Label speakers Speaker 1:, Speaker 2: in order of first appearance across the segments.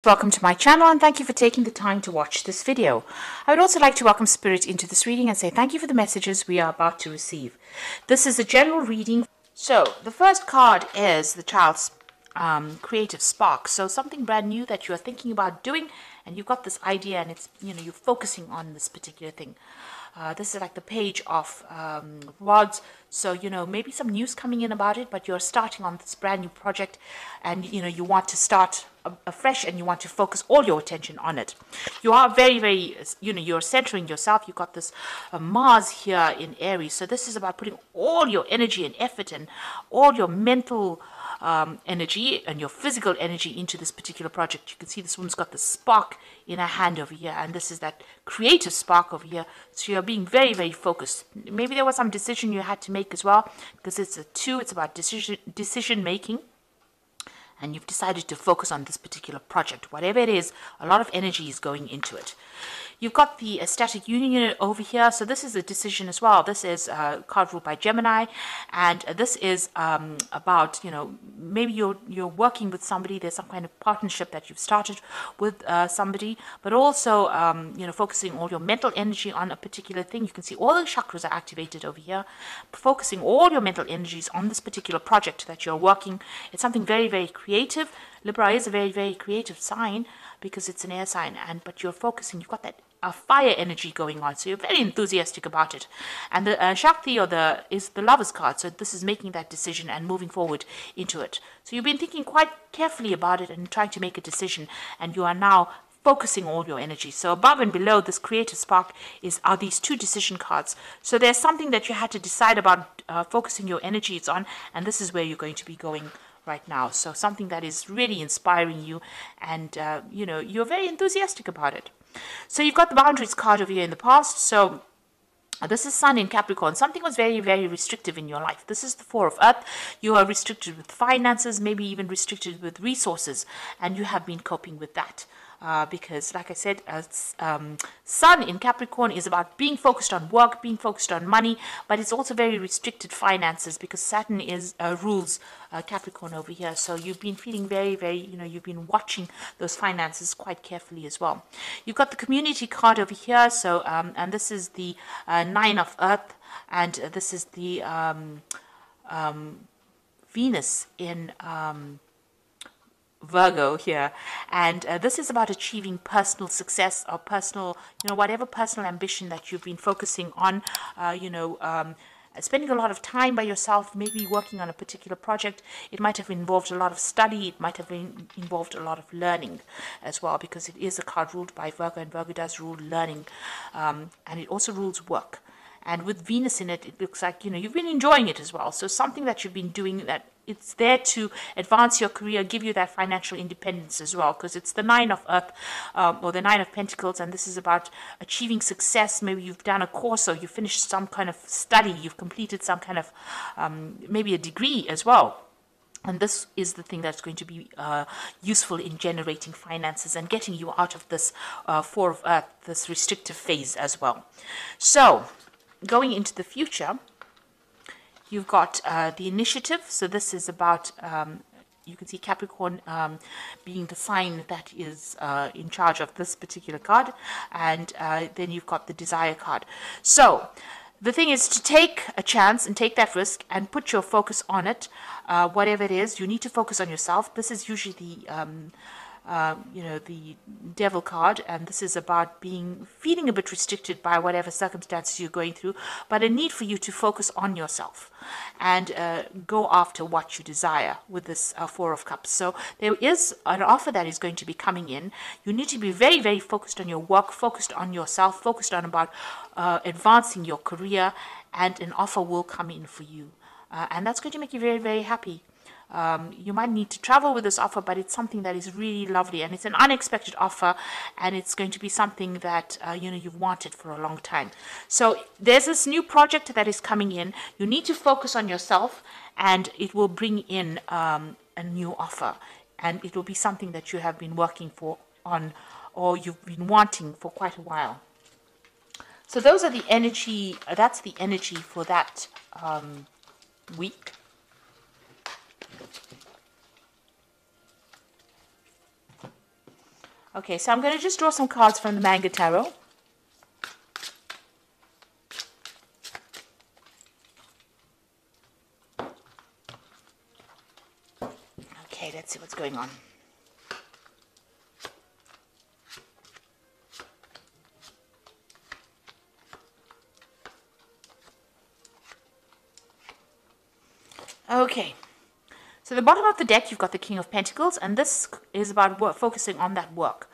Speaker 1: Welcome to my channel and thank you for taking the time to watch this video. I would also like to welcome Spirit into this reading and say thank you for the messages we are about to receive. This is a general reading. So the first card is the child's creative spark. So something brand new that you are thinking about doing and you've got this idea and it's, you're focusing on this particular thing. This is like the page of rods. So, maybe some news coming in about it, but you're starting on this brand new project and, you want to start afresh and you want to focus all your attention on it. You are very, very, you're centering yourself. You've got this Mars here in Aries. So this is about putting all your energy and effort and all your mental energy and your physical energy into this particular project. You can see this woman's got the spark in her hand over here, and this is that creative spark over here. So you're being very, very focused. Maybe there was some decision you had to make as well, because it's a 2. It's about decision making. And you've decided to focus on this particular project. Whatever it is, a lot of energy is going into it. You've got the static union over here. So this is a decision as well. This is a card ruled by Gemini. And this is about, maybe you're working with somebody. There's some kind of partnership that you've started with somebody. But also, focusing all your mental energy on a particular thing. You can see all the chakras are activated over here. Focusing all your mental energies on this particular project that you're working. It's something very, very creative. Libra is a very, very creative sign because it's an air sign. But you're focusing. You've got that fire energy going on, so you're very enthusiastic about it. And the Shakti is the Lover's card, so this is making that decision and moving forward into it. So you've been thinking quite carefully about it and trying to make a decision, and you are now focusing all your energy. So above and below this creative spark are these 2 decision cards. So there's something that you had to decide about focusing your energies on, and this is where you're going to be going right now. So something that is really inspiring you, and you're very enthusiastic about it. So you've got the boundaries card over here in the past. So this is Sun in Capricorn. Something was very, very restrictive in your life. This is the 4 of Earth. You are restricted with finances, maybe even restricted with resources, and you have been coping with that. Because, like I said, Sun in Capricorn is about being focused on work, being focused on money, but it's also very restricted finances because Saturn rules Capricorn over here. So you've been feeling very, very, you've been watching those finances quite carefully as well. You've got the community card over here. So, and this is the 9 of Earth, and this is the Venus in Virgo here, and this is about achieving personal success or personal, whatever personal ambition that you've been focusing on, spending a lot of time by yourself, maybe working on a particular project. It might have involved a lot of study. It might have involved a lot of learning as well, because it is a card ruled by Virgo, and Virgo does rule learning, and it also rules work. And with Venus in it, it looks like, you've been enjoying it as well. So something that you've been doing, that it's there to advance your career, give you that financial independence as well, because it's the 9 of Earth, or the 9 of Pentacles, and this is about achieving success. Maybe you've done a course, or you finished some kind of study, you've completed some kind of, maybe a degree as well. And this is the thing that's going to be useful in generating finances and getting you out of this 4 of Earth, this restrictive phase as well. So going into the future, you've got the initiative. So this is about, you can see Capricorn being the sign that is in charge of this particular card. And then you've got the desire card. So the thing is to take a chance and take that risk and put your focus on it. Whatever it is, you need to focus on yourself. This is usually the devil card, and this is about feeling a bit restricted by whatever circumstances you're going through, but a need for you to focus on yourself and go after what you desire with this 4 of Cups. So there is an offer that is going to be coming in. You need to be very, very focused on your work, focused on yourself, focused on about advancing your career, and an offer will come in for you. And that's going to make you very, very happy. You might need to travel with this offer, but it's something that is really lovely, and it's an unexpected offer, and it's going to be something that you've wanted for a long time. So there's this new project that is coming in. You need to focus on yourself, and it will bring in a new offer, and it will be something that you have been working on, or you've been wanting for quite a while. So those are the energy. That's the energy for that week. Okay, so I'm going to just draw some cards from the Manga Tarot. Okay, let's see what's going on. Okay, so the bottom of the deck, you've got the King of Pentacles, and this is about work, focusing on that work.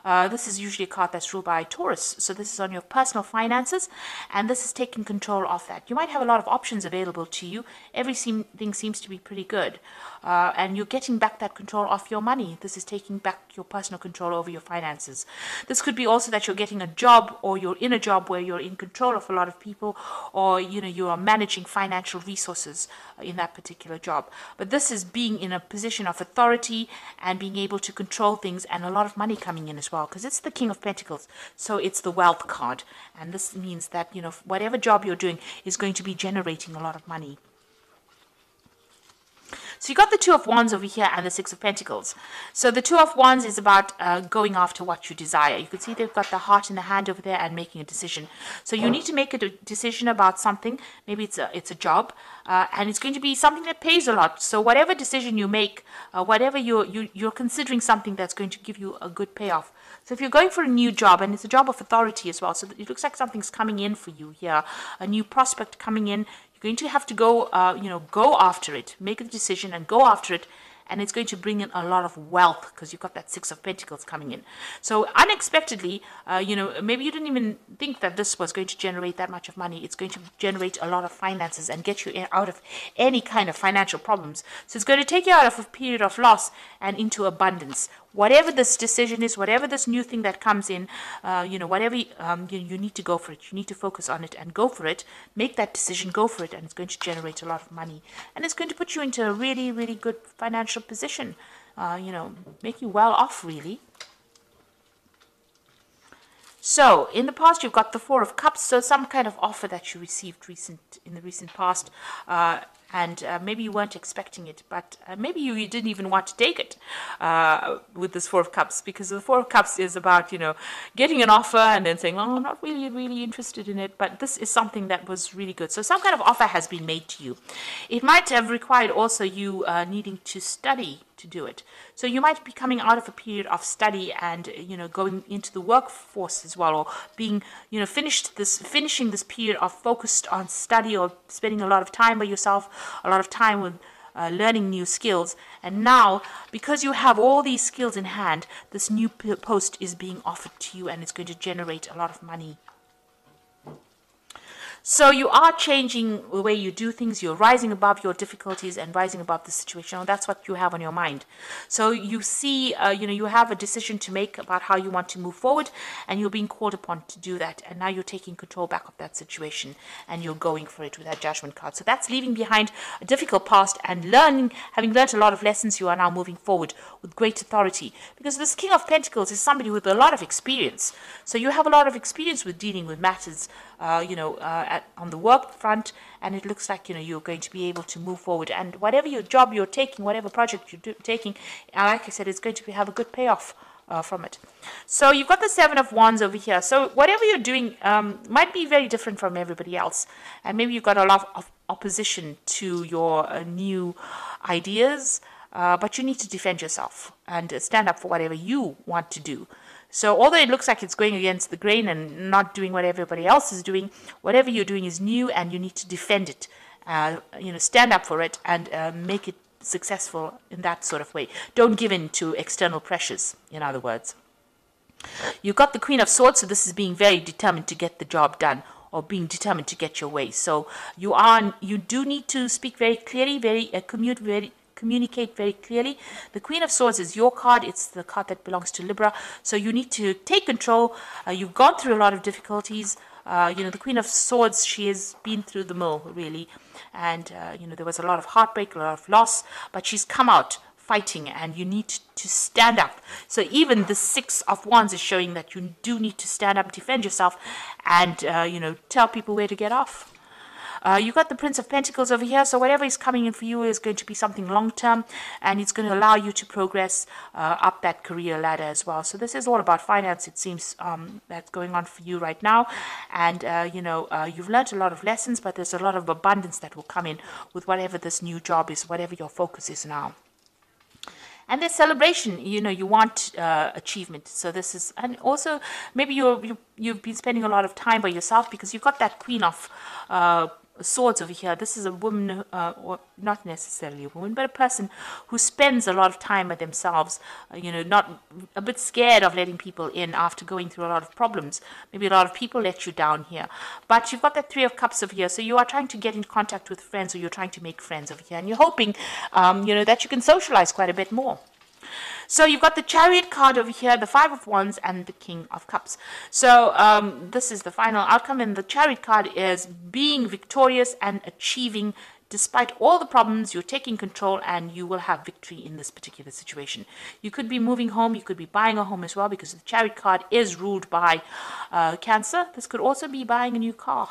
Speaker 1: This is usually a card that's ruled by Taurus, so this is on your personal finances, and this is taking control of that. You might have a lot of options available to you. Everything seems to be pretty good, and you're getting back that control of your money. This is taking back your personal control over your finances. This could be also that you're getting a job, or you're in a job where you're in control of a lot of people, or you are managing financial resources in that particular job. But this is being in a position of authority and being able to control things, and a lot of money coming in as well, because it's the King of Pentacles, so it's the wealth card, and this means that whatever job you're doing is going to be generating a lot of money. So you got the Two of Wands over here and the Six of Pentacles. So the Two of Wands is about going after what you desire. You can see they've got the heart in the hand over there and making a decision. So you need to make a decision about something. Maybe it's a job, and it's going to be something that pays a lot. So whatever decision you make, whatever you're considering something that's going to give you a good payoff. So if you're going for a new job, and it's a job of authority as well, so it looks like something's coming in for you here, a new prospect coming in. You're going to have to go, go after it, make a decision and go after it. And it's going to bring in a lot of wealth because you've got that Six of Pentacles coming in. So unexpectedly, maybe you didn't even think that this was going to generate that much of money. It's going to generate a lot of finances and get you out of any kind of financial problems. So it's going to take you out of a period of loss and into abundance. Whatever this decision is, whatever this new thing that comes in, whatever you need to go for it. You need to focus on it and go for it. Make that decision, go for it, and it's going to generate a lot of money. And it's going to put you into a really, really good financial position, make you well off, really. So in the past, you've got the Four of Cups, so some kind of offer that you received in the recent past, and maybe you weren't expecting it, but maybe you didn't even want to take it with this Four of Cups, because the Four of Cups is about, getting an offer and then saying, oh, I'm not really interested in it, but this is something that was really good. So some kind of offer has been made to you. It might have required also you needing to study to do it. So you might be coming out of a period of study and, going into the workforce as well, or being, finishing this period of focused on study, or spending a lot of time by yourself, a lot of time with learning new skills. And now, because you have all these skills in hand, this new post is being offered to you, and it's going to generate a lot of money. So you are changing the way you do things. You're rising above your difficulties and rising above the situation. And that's what you have on your mind. So you see, you have a decision to make about how you want to move forward, and you're being called upon to do that. And now you're taking control back of that situation, and you're going for it with that Judgment card. So that's leaving behind a difficult past and having learned a lot of lessons. You are now moving forward with great authority, because this King of Pentacles is somebody with a lot of experience. So you have a lot of experience with dealing with matters, on the work front, and it looks like you're going to be able to move forward, and whatever your job you're taking, whatever project you're taking, like I said, it's going to have a good payoff from it. So you've got the Seven of Wands over here. So whatever you're doing might be very different from everybody else, and maybe you've got a lot of opposition to your new ideas, but you need to defend yourself and stand up for whatever you want to do. So although it looks like it's going against the grain and not doing what everybody else is doing, whatever you're doing is new, and you need to defend it. Stand up for it and make it successful in that sort of way. Don't give in to external pressures, in other words. You've got the Queen of Swords, so this is being very determined to get the job done, or being determined to get your way. So you do need to speak very clearly, communicate very clearly. The Queen of Swords is your card. It's the card that belongs to Libra. So you need to take control. You've gone through a lot of difficulties. The Queen of Swords, she has been through the mill, really. And, there was a lot of heartbreak, a lot of loss. But she's come out fighting, and you need to stand up. So even the Six of Wands is showing that you do need to stand up, defend yourself, and, tell people where to get off. You got the Prince of Pentacles over here. So whatever is coming in for you is going to be something long-term, and it's going to allow you to progress up that career ladder as well. So this is all about finance, it seems, that's going on for you right now. And, you've learned a lot of lessons, but there's a lot of abundance that will come in with whatever this new job is, whatever your focus is now. And there's celebration, you want achievement. So this is, and also maybe you've been spending a lot of time by yourself because you've got that Queen of Swords over here. This is a woman, or not necessarily a woman, but a person who spends a lot of time by themselves, not a bit scared of letting people in after going through a lot of problems. Maybe a lot of people let you down here. But you've got that Three of Cups over here. So you are trying to get in contact with friends, or you're trying to make friends over here. And you're hoping, that you can socialize quite a bit more. So you've got the Chariot card over here, the Five of Wands, and the King of Cups. So this is the final outcome, and the Chariot card is being victorious and achieving. Despite all the problems, you're taking control, and you will have victory in this particular situation. You could be moving home, you could be buying a home as well, because the Chariot card is ruled by Cancer. This could also be buying a new car.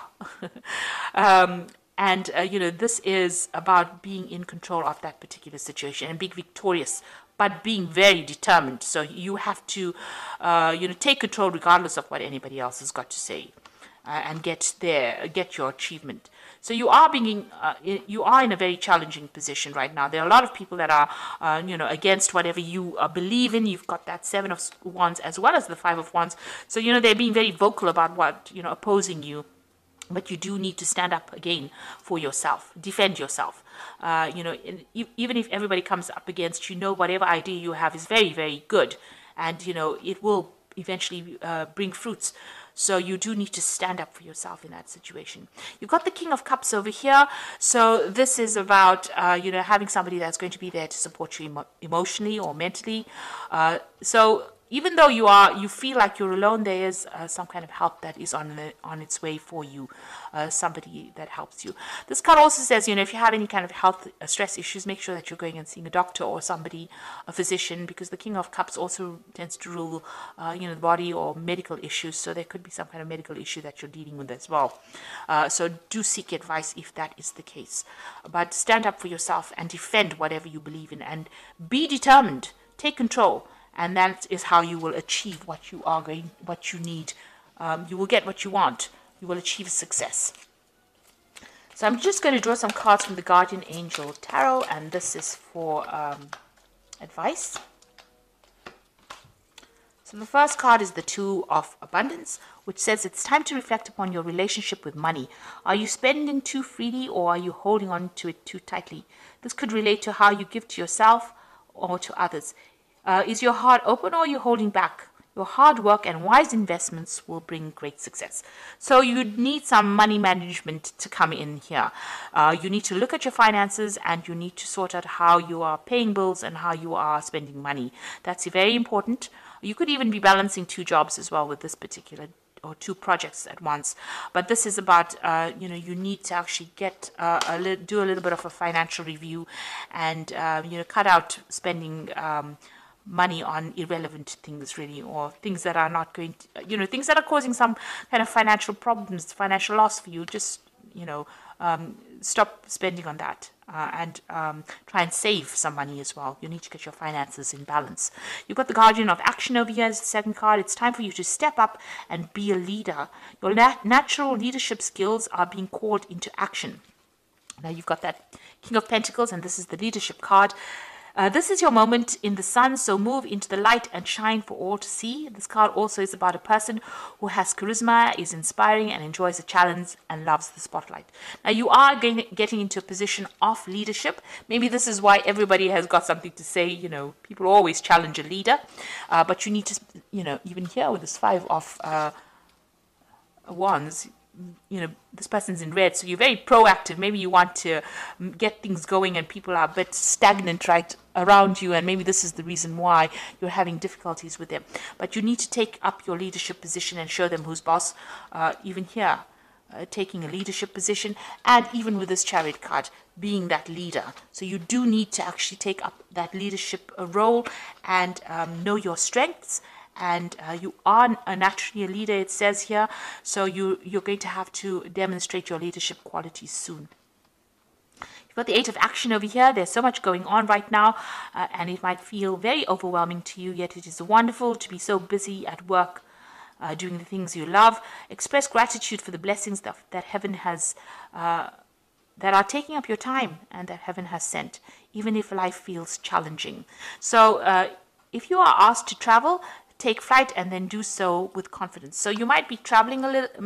Speaker 1: This is about being in control of that particular situation and being victorious, but being very determined. So you have to, take control regardless of what anybody else has got to say, and get your achievement. So you are in a very challenging position right now. There are a lot of people that are, against whatever you believe in. You've got that Seven of Wands as well as the Five of Wands. So, they're being very vocal about what, opposing you. But you do need to stand up again for yourself, defend yourself. Even if everybody comes up against whatever idea you have is very, very good, and it will eventually bring fruits. So you do need to stand up for yourself in that situation. You've got the King of Cups over here. So this is about having somebody that's going to be there to support you emotionally or mentally. So even though you feel like you're alone, there is some kind of help that is on its way for you, somebody that helps you. This card also says, if you have any kind of health stress issues, make sure that you're going and seeing a doctor or somebody, a physician, because the King of Cups also tends to rule, the body or medical issues. So there could be some kind of medical issue that you're dealing with as well. So do seek advice if that is the case. But stand up for yourself and defend whatever you believe in, and be determined. Take control. And that is how you will achieve what you need. You will get what you want. You will achieve success. So I'm just going to draw some cards from the Guardian Angel Tarot, and this is for advice. So the first card is the Two of Abundance, which says it's time to reflect upon your relationship with money. Are you spending too freely, or are you holding on to it too tightly? This could relate to how you give to yourself or to others. Is your heart open, or are you holding back? Your hard work and wise investments will bring great success. So you need some money management to come in here. You need to look at your finances, and you need to sort out how you are paying bills and how you are spending money. That's very important. You could even be balancing two jobs as well with this particular, or two projects at once. But this is about, you need to actually do a little bit of a financial review, and, cut out spending money on irrelevant things, really, or things that are not going to, things that are causing some kind of financial problems, financial loss for you. Just, stop spending on that, and try and save some money as well. You need to get your finances in balance. You've got the Guardian of Action over here as the second card. It's time for you to step up and be a leader. Your natural leadership skills are being called into action. Now you've got that King of Pentacles, and this is the leadership card. This is your moment in the sun, so move into the light and shine for all to see. This card also is about a person who has charisma, is inspiring, and enjoys a challenge and loves the spotlight. Now, you are getting into a position of leadership. Maybe this is why everybody has got something to say. People always challenge a leader. But you need to, even here with this Five of Wands, this person's in red, so you're very proactive. Maybe you want to get things going, and people are a bit stagnant right around you, and maybe this is the reason why you're having difficulties with them. But you need to take up your leadership position and show them who's boss. Even here, taking a leadership position, and even with this Chariot card, being that leader. So you do need to actually take up that leadership role, and know your strengths, and you are naturally a leader, it says here. So you're going to have to demonstrate your leadership qualities soon. You've got the 8 of action over here. There's so much going on right now, and it might feel very overwhelming to you, yet it is wonderful to be so busy at work, doing the things you love. Express gratitude for the blessings that heaven has, that are taking up your time and that heaven has sent, even if life feels challenging. So if you are asked to travel, take flight and then do so with confidence. So you might be traveling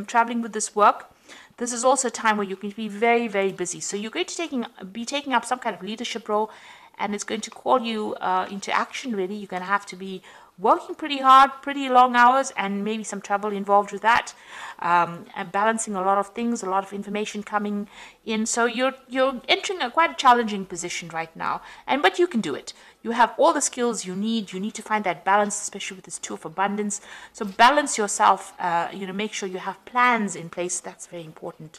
Speaker 1: traveling with this work. This is also a time where you're going to be very, very busy. So you're going to be taking up some kind of leadership role, and it's going to call you into action, really. You're going to have to be working pretty hard, pretty long hours, and maybe some trouble involved with that, and balancing a lot of things, a lot of information coming in. So you're entering quite a challenging position right now, but you can do it. You have all the skills you need. You need to find that balance, especially with this 2 of abundance. So balance yourself, make sure you have plans in place. That's very important,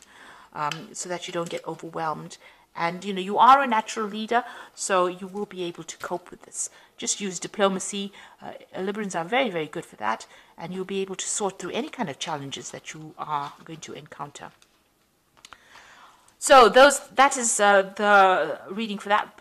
Speaker 1: so that you don't get overwhelmed. And, you are a natural leader, so you will be able to cope with this. Just use diplomacy. Librans are very, very good for that. And you'll be able to sort through any kind of challenges that you are going to encounter. So that is the reading for that